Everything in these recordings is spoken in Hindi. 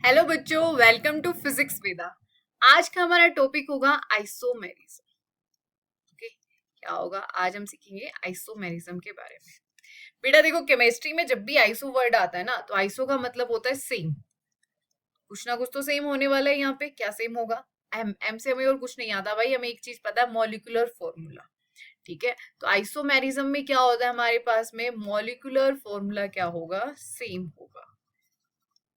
हेलो बच्चों, वेलकम टू फिजिक्स वेदा। आज का हमारा टॉपिक होगा आइसोमेरिज्म। ओके, क्या होगा? आज हम सीखेंगे आइसोमेरिज्म के बारे में। बेटा देखो, केमिस्ट्री में जब भी आइसो वर्ड आता है ना, तो आइसो का मतलब होता है सेम। कुछ ना कुछ तो सेम होने वाला है। यहाँ पे क्या सेम होगा? एम से हमें और कुछ नहीं आता भाई, हमें एक चीज पता है, मॉलिक्यूलर फॉर्मूला। ठीक है, तो आइसोमेरिज्म में क्या होता है हमारे पास में? मॉलिक्यूलर फॉर्मूला क्या होगा? सेम होगा।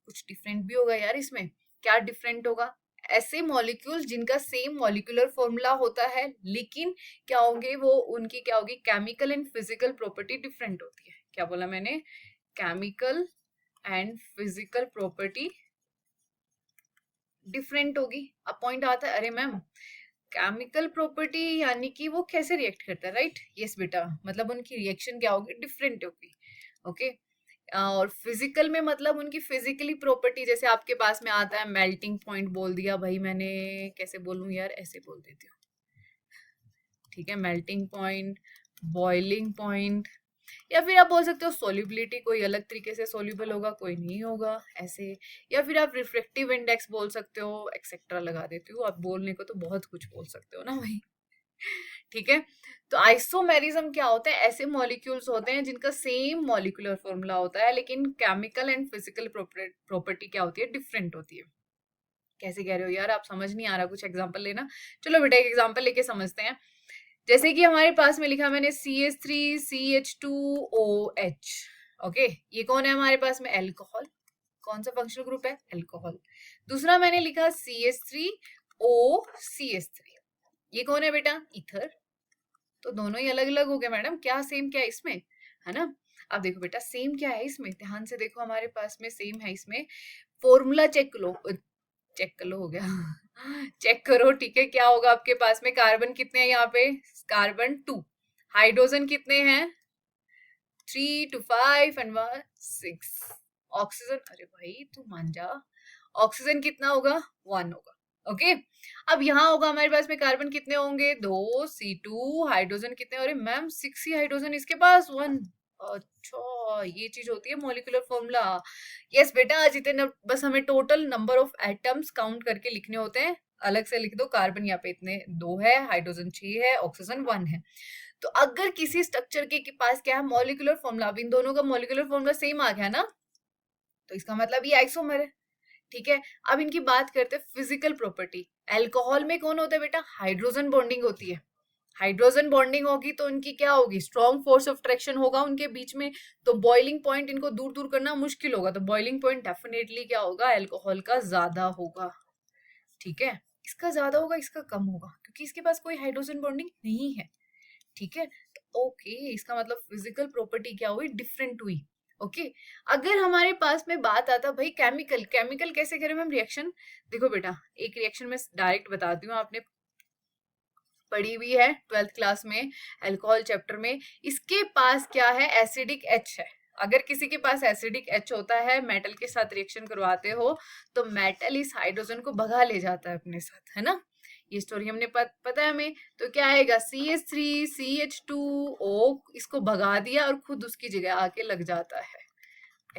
कुछ डिफरेंट भी होगा यार इसमें। क्या डिफरेंट होगा? ऐसे मॉलिक्यूल जिनका सेम मॉलिक्यूलर फॉर्मूला होता है, लेकिन क्या होंगे वो? उनकी क्या होगी? Chemical and physical property different होती है। क्या बोला मैंने? Chemical and physical property different होगी। अब पॉइंट आता है, अरे मैम केमिकल प्रॉपर्टी यानी कि वो कैसे रिएक्ट करता है, राइट? यस बेटा, मतलब उनकी रिएक्शन क्या होगी? डिफरेंट होगी। ओके, और फिजिकल में मतलब उनकी फिजिकली प्रॉपर्टी, जैसे आपके पास में आता है मेल्टिंग पॉइंट, बोल दिया भाई मैंने। कैसे बोलूं यार, ऐसे बोल देती हूँ। ठीक है, मेल्टिंग पॉइंट, बॉइलिंग पॉइंट, या फिर आप बोल सकते हो सोल्यूबिलिटी, कोई अलग तरीके से सोल्यूबल होगा, कोई नहीं होगा ऐसे। या फिर आप रिफ्रेक्टिव इंडेक्स बोल सकते हो, एक्सेट्रा लगा देती हूँ। आप बोलने को तो बहुत कुछ बोल सकते हो ना भाई। ठीक है, तो आइसोमेरिज्म क्या होता है? ऐसे मॉलिक्यूल्स होते हैं जिनका सेम मॉलिक्यूलर फॉर्मूला होता है, लेकिन केमिकल एंड फिजिकल प्रॉपर्टी क्या होती है? डिफरेंट होती है। कैसे कह रहे हो यार, आप समझ नहीं आ रहा? कुछ एग्जांपल लेना। चलो बेटा, एक एग्जांपल लेके समझते हैं। जैसे कि हमारे पास में लिखा मैंने CH3CH2OH। ओके, ये कौन है हमारे पास में? एल्कोहल। कौन सा फंक्शनल ग्रुप है? एल्कोहल। दूसरा मैंने लिखा CH3OCH3। ये कौन है बेटा? ईथर। तो दोनों ही अलग अलग हो गए मैडम, क्या सेम क्या है इसमें? है ना? अब देखो बेटा, सेम क्या है इसमें, ध्यान से देखो। हमारे पास में सेम है इसमें। फॉर्मूला चेक लो, चेक कर लो, हो गया। चेक करो, ठीक है। क्या होगा आपके पास में? कार्बन कितने हैं यहाँ पे? कार्बन 2। हाइड्रोजन कितने हैं? 3 to 5 and 1 6। ऑक्सीजन, अरे भाई तू मान जा, ऑक्सीजन कितना होगा? 1 होगा। ओके, अब यहाँ होगा हमारे पास में कार्बन कितने होंगे? 2 C2। हाइड्रोजन कितने? अरे मैम 6 ही हाइड्रोजन, इसके पास 1। अच्छा, ये चीज होती है मॉलिक्यूलर फॉर्मूला। यस बेटा, आज इतने बस हमें total number of atoms count करके लिखने होते हैं। अलग से लिख दो, कार्बन यहाँ पे इतने 2 है, हाइड्रोजन 6 है, ऑक्सीजन 1 है। तो अगर किसी स्ट्रक्चर के पास क्या है? Molecular formula. अब इन दोनों का मॉलिक्यूलर फॉर्मूला सेम आ गया ना, तो इसका मतलब ये आइसोमर है। ठीक है, अब इनकी बात करते हैं फिजिकल प्रॉपर्टी। अल्कोहल में कौन होता है बेटा? हाइड्रोजन बॉन्डिंग होती है। हाइड्रोजन बॉन्डिंग होगी तो इनकी क्या होगी? स्ट्रॉन्ग फोर्स ऑफ अट्रैक्शन होगा उनके बीच में। तो बॉइलिंग पॉइंट इनको दूर दूर करना मुश्किल होगा। तो बॉइलिंग पॉइंट डेफिनेटली क्या होगा? अल्कोहल का ज्यादा होगा। ठीक है, इसका ज्यादा होगा, इसका कम होगा, क्योंकि इसके पास कोई हाइड्रोजन बॉन्डिंग नहीं है। ठीक है, तो ओके, इसका मतलब फिजिकल प्रॉपर्टी क्या हुई? डिफरेंट हुई। ओके, अगर हमारे पास में बात आता भाई केमिकल, केमिकल कैसे करें मैम रिएक्शन? देखो बेटा, एक रिएक्शन में डायरेक्ट बताती हूँ, आपने पढ़ी हुई है 12th क्लास में, अल्कोहल चैप्टर में। इसके पास क्या है? एसिडिक एच है। अगर किसी के पास एसिडिक एच होता है, मेटल के साथ रिएक्शन करवाते हो, तो मेटल इस हाइड्रोजन को भगा ले जाता है अपने साथ, है ना? ये स्टोरी हमने पता है हमें। तो क्या आएगा? CH3CH2O, इसको भगा दिया और खुद उसकी जगह आके लग जाता है,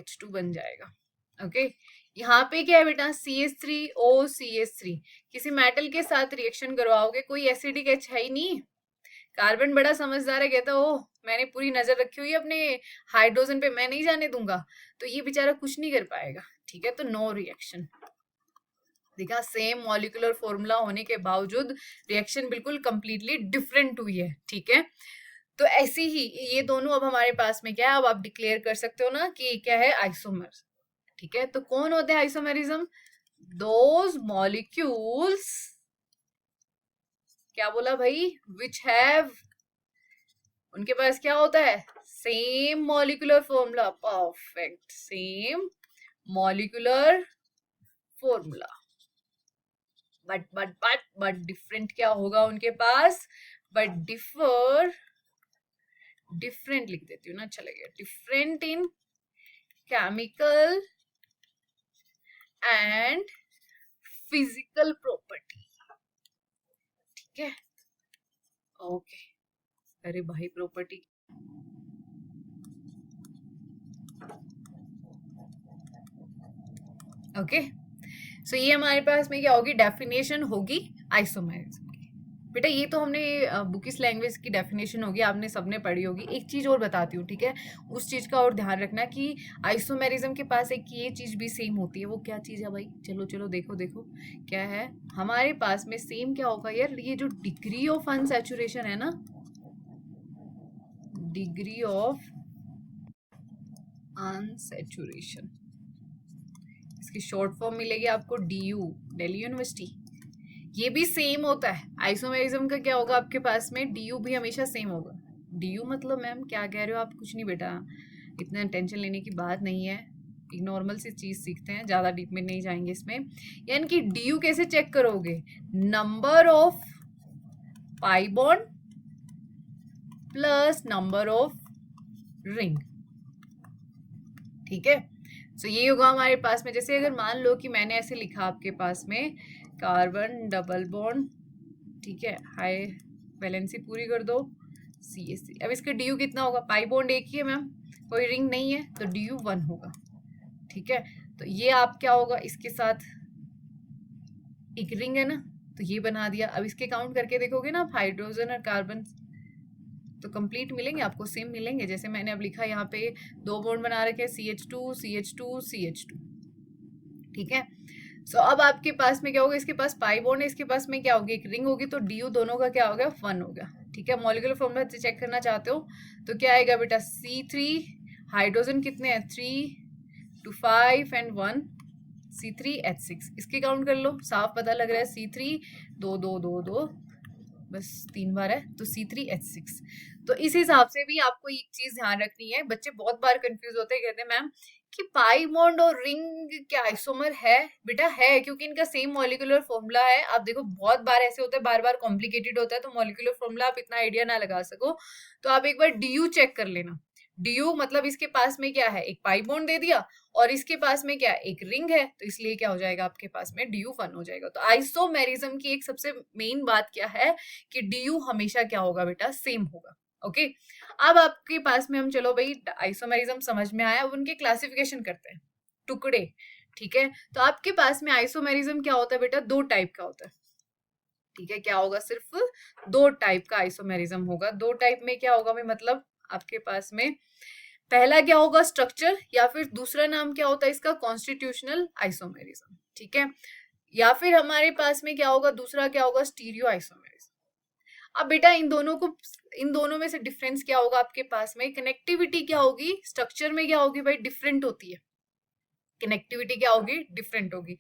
H2 बन जाएगा। ओके, यहाँ पे क्या है बेटा? CH3OCH3। किसी मेटल के साथ रिएक्शन करवाओगे, कोई एसिडिक एच है ही नहीं। कार्बन बड़ा समझदार है, कहता ओ मैंने पूरी नजर रखी हुई है अपने हाइड्रोजन पे, मैं नहीं जाने दूंगा। तो ये बेचारा कुछ नहीं कर पाएगा। ठीक है, तो नो रिएक्शन। देखा, सेम मॉलिक्यूलर फॉर्मूला होने के बावजूद रिएक्शन बिल्कुल कंप्लीटली डिफरेंट हुई है। ठीक है, तो ऐसी ही ये दोनों अब हमारे पास में क्या है? अब आप डिक्लेयर कर सकते हो ना कि क्या है? आइसोमर। ठीक है, तो कौन होते हैं आइसोमेरिज्म? दोज मॉलिक्यूल्स, क्या बोला भाई? विच हैव, उनके पास क्या होता है? Same molecular formula. Perfect, same molecular formula. But different क्या होगा उनके पास? बट डिफर, डिफरेंट लिख देती हूँ ना, अच्छा लगेगा। Different in chemical and physical property. ठीक है, ओके। अरे भाई प्रॉपर्टी, ओके। सो ये हमारे पास में क्या होगी, डेफिनेशन होगी आइसोमेरिज्म की। बेटा ये तो हमने बुकिश लैंग्वेज की डेफिनेशन होगी, आपने सबने पढ़ी होगी। एक चीज और बताती हूँ, ठीक है, उस चीज का और ध्यान रखना कि आइसोमेरिज्म के पास एक ये चीज भी सेम होती है। वो क्या चीज है भाई, चलो चलो देखो देखो क्या है हमारे पास में सेम। क्या होगा यार, ये जो डिग्री ऑफ अनसैचुरेशन है ना, डिग्री ऑफ अनसैचुरेशन, इसकी शॉर्ट फॉर्म मिलेगी आपको DU, दिल्ली यूनिवर्सिटी। ये भी सेम होता है। आइसोमेरिज्म का क्या होगा आपके पास में, DU भी हमेशा सेम होगा। DU मतलब मैम क्या कह रहे हो आप, कुछ नहीं बेटा, इतना टेंशन लेने की बात नहीं है, एक नॉर्मल सी चीज सीखते हैं, ज्यादा डीप में नहीं जाएंगे इसमें। यानी कि DU कैसे चेक करोगे, number of pi bond plus number of ring, ठीक है। तो ये होगा हमारे पास में, जैसे अगर मान लो कि मैंने ऐसे लिखा आपके पास में कार्बन डबल बॉन्ड, ठीक है, हाई वैलेंसी पूरी कर दो CH3। अब इसका DU कितना होगा, पाई बॉन्ड एक ही है मैम, कोई रिंग नहीं है, तो DU 1 होगा, ठीक है। तो ये आप क्या होगा, इसके साथ एक रिंग है ना, तो ये बना दिया। अब इसके काउंट करके देखोगे ना आप, हाइड्रोजन और कार्बन तो कंप्लीट मिलेंगे आपको, सेम मिलेंगे। जैसे मैंने अब लिखा यहाँ पे 2 बॉन्ड बना रखे CH2 CH2 CH2, ठीक है। सो अब आपके पास में क्या होगा, इसके पास पाई बॉन्ड है, इसके पास में क्या होगी, एक रिंग होगी, तो DU दोनों का क्या होगा, 1 होगा, ठीक है। मॉलिक्यूलर फॉर्मूला चेक करना चाहते हो तो क्या आएगा बेटा, C3, हाइड्रोजन कितने हैं 3 2 5 एंड 1, C3H6। इसके काउंट कर लो, साफ पता लग रहा है, C3 2 2 2 2, बस 3 बार है, तो C3H6। तो इस हिसाब से भी आपको एक चीज ध्यान रखनी है। बच्चे बहुत बार कंफ्यूज होते हैं, कहते हैं मैम कि पाई बॉन्ड और रिंग क्या आइसोमर है, बेटा है, क्योंकि इनका सेम मॉलिक्यूलर फॉर्मूला है। आप देखो बहुत बार ऐसे होता है, बार बार कॉम्प्लिकेटेड होता है, तो मॉलिक्यूलर फॉर्मूला आप इतना आइडिया ना लगा सको, तो आप एक बार DU चेक कर लेना। DU मतलब इसके पास में क्या है, एक पाई बॉन्ड दे दिया, और इसके पास में क्या, एक रिंग है, तो इसलिए क्या हो जाएगा आपके पास में, DU 1 हो जाएगा। तो आइसोमेरिज्म की एक सबसे मेन बात क्या है कि DU हमेशा क्या होगा बेटा, सेम होगा। ओके, अब आपके पास में हम, चलो भाई आइसोमेरिज्म समझ में आया, अब उनके क्लासिफिकेशन करते हैं, टुकड़े, ठीक है। तो आपके पास में आइसोमेरिज्म क्या होता है बेटा, 2 टाइप का होता है, ठीक है। क्या होगा, सिर्फ 2 टाइप का आइसोमेरिज्म होगा। 2 टाइप में क्या होगा भाई, मतलब आपके पास में पहला क्या होगा, स्ट्रक्चर, या फिर दूसरा नाम क्या होता है इसका, कॉन्स्टिट्यूशनल आइसोमेरिज्म, ठीक है। या फिर हमारे पास में क्या होगा, दूसरा क्या होगा, स्टीरियो आइसोमेरिज्म। अब बेटा इन दोनों में से डिफरेंस क्या होगा आपके पास में, कनेक्टिविटी क्या होगी, स्ट्रक्चर में क्या होगी भाई, डिफरेंट होती है, कनेक्टिविटी क्या होगी, डिफरेंट होगी।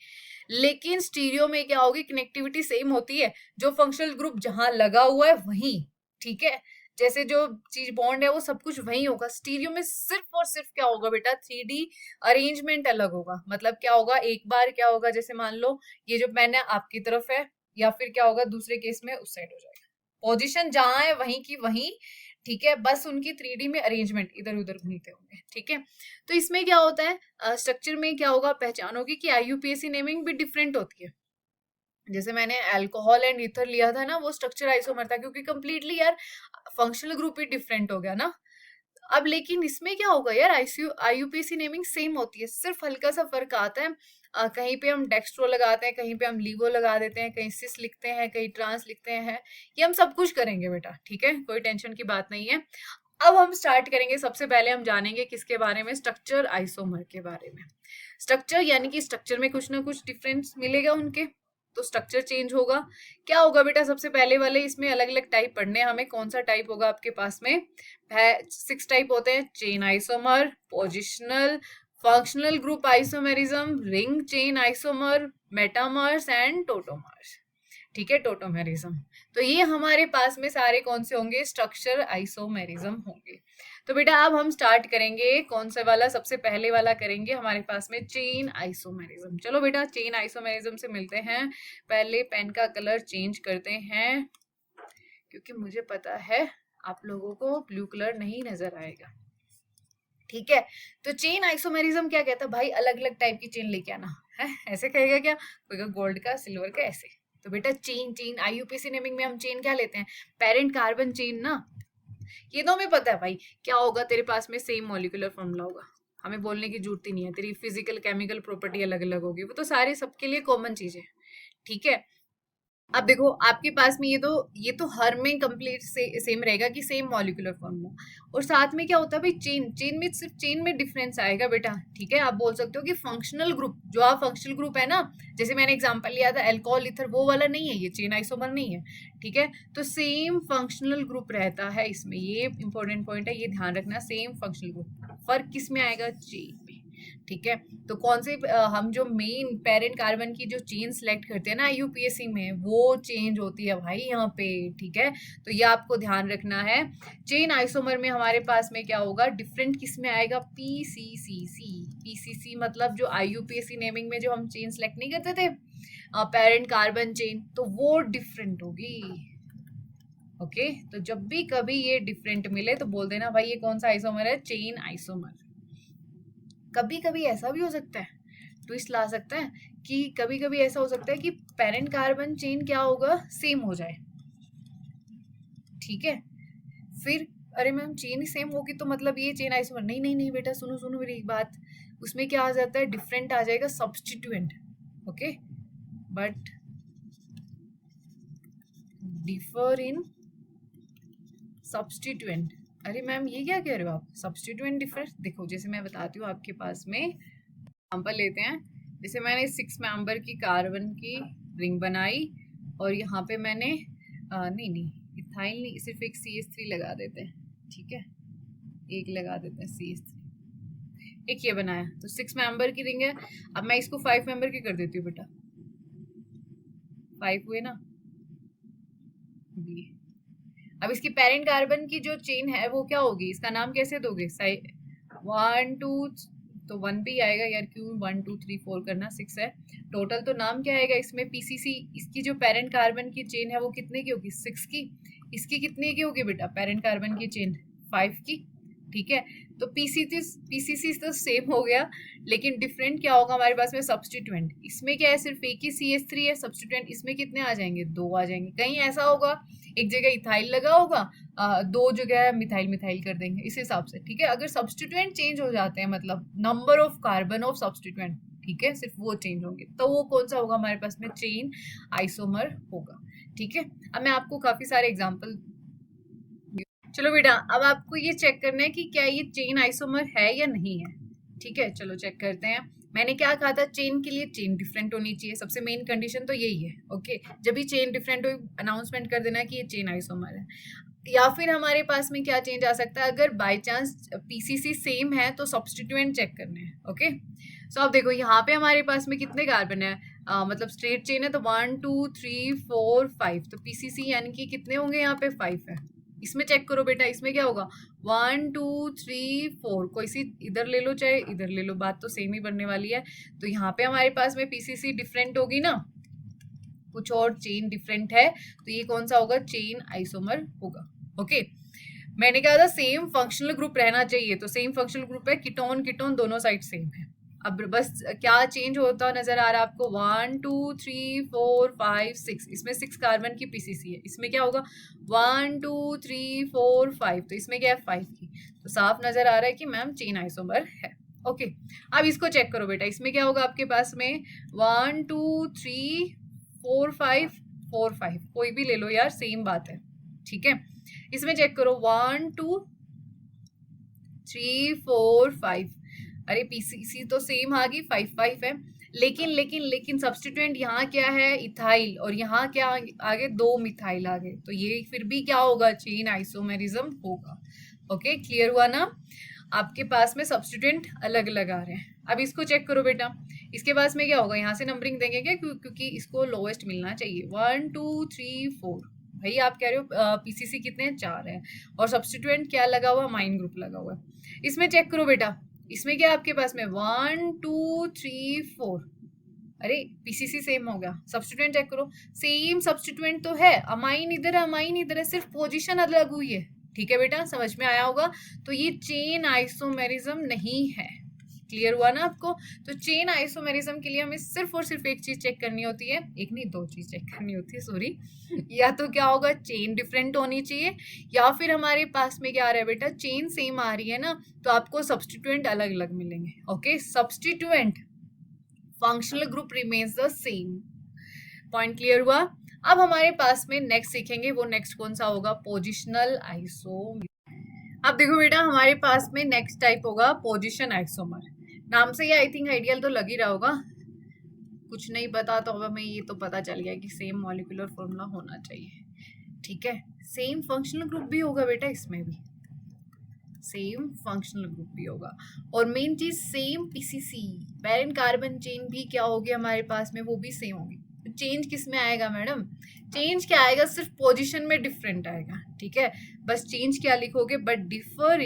लेकिन स्टीरियो में क्या होगी, कनेक्टिविटी सेम होती है, जो फंक्शनल ग्रुप जहां लगा हुआ है वहीं, ठीक है, जैसे जो चीज बॉन्ड है वो सब कुछ वही होगा। स्टीरियो में सिर्फ और सिर्फ क्या होगा बेटा, 3D अरेंजमेंट अलग होगा। मतलब क्या होगा, एक बार क्या होगा, जैसे मान लो ये जो पेन है आपकी तरफ है, या फिर क्या होगा दूसरे केस में उस साइड हो जाएगा, पोजीशन जहां है वहीं की वहीं, ठीक है, बस उनकी 3D में अरेंजमेंट इधर उधर घूमते होंगे, ठीक है। तो इसमें क्या होता है, स्ट्रक्चर में क्या होगा, पहचान होगी कि IUPAC नेमिंग भी डिफरेंट होती है। जैसे मैंने अल्कोहल एंड ईथर लिया था ना, वो स्ट्रक्चर आइसोमर था, क्योंकि कंप्लीटली यार फंक्शनल ग्रुप ही डिफरेंट हो गया ना। अब लेकिन इसमें क्या होगा यार, IUPAC नेमिंग सेम होती है, सिर्फ हल्का सा फर्क आता है। कहीं पे हम डेक्स्ट्रो लगाते हैं, कहीं पे हम लीवो लगा देते हैं, कहीं सिस लिखते हैं, कहीं ट्रांस लिखते हैं, ये हम सब कुछ करेंगे बेटा, ठीक है, कोई टेंशन की बात नहीं है। अब हम स्टार्ट करेंगे, सबसे पहले हम जानेंगे किसके बारे में, स्ट्रक्चर आइसोमर के बारे में। स्ट्रक्चर यानी कि स्ट्रक्चर में कुछ ना कुछ डिफरेंस मिलेगा उनके, तो स्ट्रक्चर चेंज होगा। क्या होगा बेटा, सबसे पहले वाले इसमें अलग अलग टाइप पढ़ने हैं हमें। कौन सा टाइप होगा आपके पास में, 6 टाइप होते हैं, chain isomer, positional, functional group isomerism, ring chain isomer, metamers and tautomers, ठीक है, टोटोमेरिज्म। तो ये हमारे पास में सारे कौन से होंगे, स्ट्रक्चर आइसोमेरिज्म होंगे। तो बेटा अब हम स्टार्ट करेंगे कौन सा वाला, सबसे पहले वाला करेंगे हमारे पास में चेन आइसोमेरिज्म। चलो बेटा चेन आइसोमेरिज्म से मिलते हैं। पहले पेन का कलर चेंज करते हैं, क्योंकि मुझे पता है आप लोगों को ब्लू कलर नहीं नजर आएगा, ठीक है। तो चेन आइसोमेरिज्म क्या कहता है भाई, अलग अलग टाइप की चेन लेके आना है, ऐसे कहेगा क्या, कोई गोल्ड का, सिल्वर का, ऐसे। तो बेटा चेन IUPAC नेमिंग में हम चेन क्या लेते हैं, पेरेंट कार्बन चेन ना, ये तो हमें पता है भाई क्या होगा, तेरे पास में सेम मॉलिक्यूलर फॉर्मूला होगा, हमें बोलने की जरूरत ही नहीं है, तेरी फिजिकल केमिकल प्रॉपर्टी अलग अलग होगी, वो तो सारे सबके लिए कॉमन चीज है, ठीक है। अब देखो आपके पास में ये तो हर में कंप्लीट सेम रहेगा कि सेम मॉलिक्यूलर फॉर्मूला, और साथ में क्या होता है भाई, चेन में सिर्फ चेन में डिफरेंस आएगा बेटा, ठीक है। आप बोल सकते हो कि फंक्शनल ग्रुप, जो आप फंक्शनल ग्रुप है ना, जैसे मैंने एग्जांपल लिया था अल्कोहल ईथर, वो वाला नहीं है, ये चेन आइसोमर नहीं है, ठीक है। तो सेम फंक्शनल ग्रुप रहता है इसमें, ये इंपॉर्टेंट पॉइंट है, ये ध्यान रखना, सेम फंक्शनल ग्रुप, फर्क किस में आएगा, चेन में, ठीक है। तो कौन से हम जो मेन पेरेंट कार्बन की जो चेन सेलेक्ट करते हैं ना यूपीएससी में, वो चेंज होती है भाई यहाँ पे, ठीक है। तो ये आपको ध्यान रखना है। चेन आइसोमर में हमारे पास में क्या होगा, डिफरेंट किस में आएगा, पीसीसी। पीसीसी मतलब जो आईयूपीएससी नेमिंग में जो हम चेन सेलेक्ट नहीं करते थे पेरेंट कार्बन चेन, तो वो डिफरेंट होगी, ओके। तो जब भी कभी ये डिफरेंट मिले तो बोल देना भाई ये कौन सा आइसोमर है, चेन आइसोमर। कभी कभी ऐसा भी हो सकता है, ट्विस्ट ला सकता है कि कभी कभी ऐसा हो सकता है कि पेरेंट कार्बन चेन क्या होगा, सेम हो जाए, ठीक है। फिर अरे मैम चेन ही सेम होगी तो मतलब ये चेन आइसोमर, नहीं नहीं नहीं बेटा, सुनो सुनो मेरी एक बात, उसमें क्या आ जाता है, डिफरेंट आ जाएगा substituent, okay, but differ in substituent. अरे मैम ये क्या कह रहे हो आप, सब्स्टिट्यूएंट डिफर, देखो जैसे मैं बताती हूँ आपके पास में एग्जाम्पल लेते हैं, जैसे मैंने 6 मेंबर की कार्बन की रिंग बनाई और यहाँ पे मैंने नहीं नहीं इथाइल नहीं, सिर्फ एक CH3 लगा देते हैं, ठीक है, एक लगा देते हैं CH3, एक ये बनाया, तो 6 मेंबर की रिंग है। अब मैं इसको 5 मेंबर की कर देती हूँ बेटा, 5 हुए ना ये। अब इसकी पेरेंट कार्बन की जो चेन है वो क्या होगी, इसका नाम कैसे दोगे, 1 2, तो 1 भी आएगा यार, क्यों 1 2 3 4 करना, 6 है टोटल, तो नाम क्या आएगा इसमें, पीसीसी। इसकी जो पेरेंट कार्बन की चेन है वो कितने की होगी, 6 की। इसकी कितने की होगी बेटा पेरेंट कार्बन की चेन, 5 की, ठीक है। तो पीसीसी तो सेम हो गया, लेकिन डिफरेंट क्या होगा हमारे पास में, सब्स्टिट्यूएंट। इसमें क्या है, सिर्फ एक ही CH3 है, सब्स्टिट्यूएंट इसमें कितने आ जाएंगे, 2 आ जाएंगे। कहीं ऐसा होगा एक जगह इथाइल लगा होगा, 2 जगह मिथाइल मिथाइल कर देंगे, इस हिसाब से, ठीक है। अगर सब्स्टिट्यूएंट चेंज हो जाते हैं, मतलब number of carbon of substituent, ठीक है, सिर्फ वो चेंज होंगे, तो वो कौन सा होगा हमारे पास में, चेन आइसोमर होगा, ठीक है। अब मैं आपको काफी सारे एग्जाम्पल, चलो बेटा अब आपको ये चेक करना है कि क्या ये चेन आइसोमर है या नहीं है, ठीक है। चलो चेक करते हैं। मैंने क्या कहा था, चेन के लिए चेन डिफरेंट होनी चाहिए, सबसे मेन कंडीशन तो यही है, ओके। जब भी चेन डिफरेंट हो अनाउंसमेंट कर देना कि ये चेन आइसोमर है। या फिर हमारे पास में क्या चेंज आ सकता है, अगर बाय चांस पीसीसी सेम है तो सब्स्टिट्यूएंट चेक करने हैं, ओके। सो अब देखो यहाँ पे हमारे पास में कितने कार्बन है, मतलब स्ट्रेट चेन है तो 1 2 3 4 5, तो पीसीसी यानी कि कितने होंगे यहाँ पे, 5 है। इसमें चेक करो बेटा, इसमें क्या होगा, 1 2 3 4, कोई सी इधर ले लो चाहे इधर ले लो, बात तो सेम ही बनने वाली है। तो यहाँ पे हमारे पास में पीसीसी डिफरेंट होगी ना, कुछ और चेन डिफरेंट है, तो ये कौन सा होगा, चेन आइसोमर होगा, ओके। मैंने कहा था सेम फंक्शनल ग्रुप रहना चाहिए, तो सेम फंक्शनल ग्रुप है, कीटोन कीटोन दोनों साइड सेम है। अब बस क्या चेंज होता नजर आ रहा है आपको, 1 2 3 4 5 6, इसमें 6 कार्बन की पीसीसी है, इसमें क्या होगा 1 2 3 4 5, तो इसमें क्या है 5 की, तो साफ नजर आ रहा है कि मैम चेन आइसोमर है, ओके। अब इसको चेक करो बेटा, इसमें क्या होगा आपके पास में 1 2 3 4 5 4 5, कोई भी ले लो यार सेम बात है, ठीक है। इसमें चेक करो 1 2 3 4 5, अरे पीसीसी तो सेम आ गई, 5 5 है, लेकिन लेकिन लेकिन सब्स्टिट्यूएंट यहाँ क्या है, इथाइल, और यहाँ क्या आगे 2 मिथाइल आ गए, तो ये फिर भी क्या होगा, चेन आइसोमेरिज्म होगा, ओके। क्लियर हुआ ना, आपके पास में सब्स्टिट्यूएंट अलग अलग आ रहे हैं। अब इसको चेक करो बेटा, इसके पास में क्या होगा, यहाँ से नंबरिंग देंगे क्या, क्योंकि इसको लोएस्ट मिलना चाहिए, 1 2 3 4, भाई आप कह रहे हो पीसीसी कितने हैं, 4 है, और सब्स्टिट्यूएंट क्या लगा हुआ, माइन ग्रुप लगा हुआ है। इसमें चेक करो बेटा, इसमें क्या आपके पास में 1 2 3 4, अरे पीसीसी सेम हो गया, सब्स्टिट्यूएंट चेक करो, सेम सब्स्टिट्यूएंट तो है, अमाइन इधर है, सिर्फ पोजीशन अलग हुई है, ठीक है बेटा, समझ में आया होगा। तो ये चेन आइसोमेरिज्म नहीं है, क्लियर हुआ ना आपको? तो चेन आइसोमेरिज्म के लिए हमें सिर्फ और सिर्फ एक चीज चेक करनी होती है, एक नहीं दो चीज चेक करनी होती है, सॉरी। या तो क्या होगा, चेन डिफरेंट होनी चाहिए, या फिर हमारे पास में क्या आ रहा है बेटा, चेन सेम आ रही है ना, तो आपको सब्स्टिट्यूएंट अलग अलग मिलेंगे। Okay, substituent, functional group remains the same. Point clear हुआ? अब हमारे पास में नेक्स्ट सीखेंगे, वो नेक्स्ट कौन सा होगा, पोजिशनल आइसोमर। अब देखो बेटा, हमारे पास में नेक्स्ट टाइप होगा पोजीशन आइसोमर। नाम से ही आई थिंक आइडियल तो लग ही रहा होगा, कुछ नहीं पता तो अब हमें ये तो पता चल गया कि सेम मॉलिक्यूलर फॉर्मूला होना चाहिए, ठीक है। सेम फंक्शनल ग्रुप भी होगा बेटा, इसमें भी सेम फंक्शनल ग्रुप भी होगा, और मेन चीज same PCC, parent carbon chain भी क्या होगी हमारे पास में, वो भी सेम होगी। चेंज किस में आएगा मैडम, चेंज क्या आएगा, सिर्फ पोजीशन में डिफरेंट आएगा, ठीक है। बस चेंज क्या लिखोगे, बट डिफर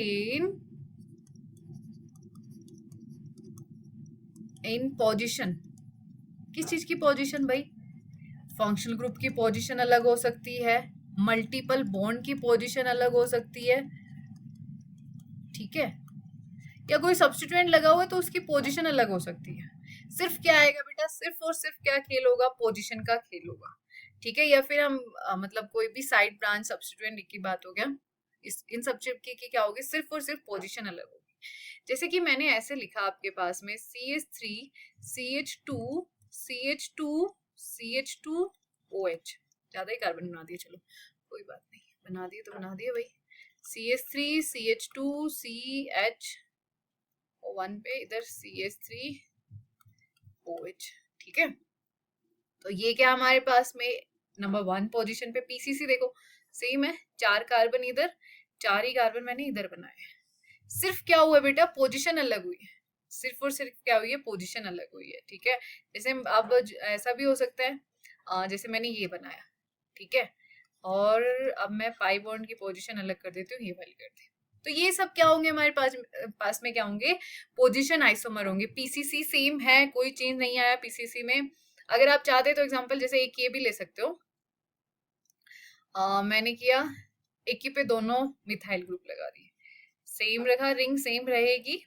इन पोजीशन। किस चीज की पोजीशन भाई, फंक्शनल ग्रुप की पोजीशन अलग हो सकती है, मल्टीपल बॉन्ड की पोजीशन अलग हो सकती है, ठीक है, या कोई सब्स्टिट्यूएंट लगा हुआ है तो उसकी पोजीशन अलग हो सकती है। सिर्फ क्या आएगा बेटा, सिर्फ और सिर्फ क्या खेल होगा, पोजीशन का खेल होगा, ठीक है। या फिर हम मतलब कोई भी साइड ब्रांच सब्स्टिट्यूएंट की बात हो गया, इस इन सब की क्या होगी, सिर्फ और सिर्फ पोजीशन अलग होगी। जैसे कि मैंने ऐसे लिखा आपके पास में CH3 CH2 CH2 CH2OH, ज्यादा ही कार्बन बना दिए, चलो कोई बात नहीं, बना दिए तो बना दिए भाई। CH3 CH2 CH1 पे इधर CH3OH, ठीक है। तो ये क्या हमारे पास में नंबर 1 पोजीशन पे पीसीसी देखो सेम है, 4 कार्बन इधर, 4 ही कार्बन मैंने इधर बनाए हैं। सिर्फ क्या हुआ बेटा, पोजीशन अलग हुई है, सिर्फ और सिर्फ क्या हुई है, पोजीशन अलग हुई है, ठीक है। जैसे अब ऐसा भी हो सकता है, जैसे मैंने ये बनाया, ठीक है, और अब मैं पाई बॉन्ड की पोजीशन अलग कर देती हूँ, ये वाली कर दी, तो ये सब क्या होंगे हमारे पास में क्या होंगे, पोजीशन आइसोमर होंगे। पीसीसी सेम है, कोई चेंज नहीं आया पीसीसी में। अगर आप चाहते तो एग्जांपल जैसे एक ये भी ले सकते हो, मैंने किया एक ही पे दोनों मिथाइल ग्रुप लगा दिए, सेम रखा, रिंग सेम रहेगी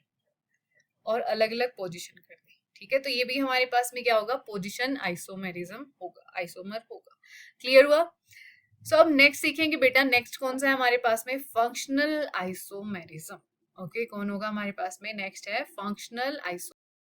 और अलग अलग पोजीशन कर दी, ठीक है। तो ये भी हमारे पास में क्या होगा, पोजीशन आइसोमेरिज्म होगा, आइसोमर होगा। क्लियर हुआ? सो अब नेक्स्ट सीखेंगे बेटा, नेक्स्ट कौन सा है हमारे पास में, फंक्शनल आइसोमेरिज्म। ओके, कौन होगा हमारे पास में, नेक्स्ट है फंक्शनल आइसो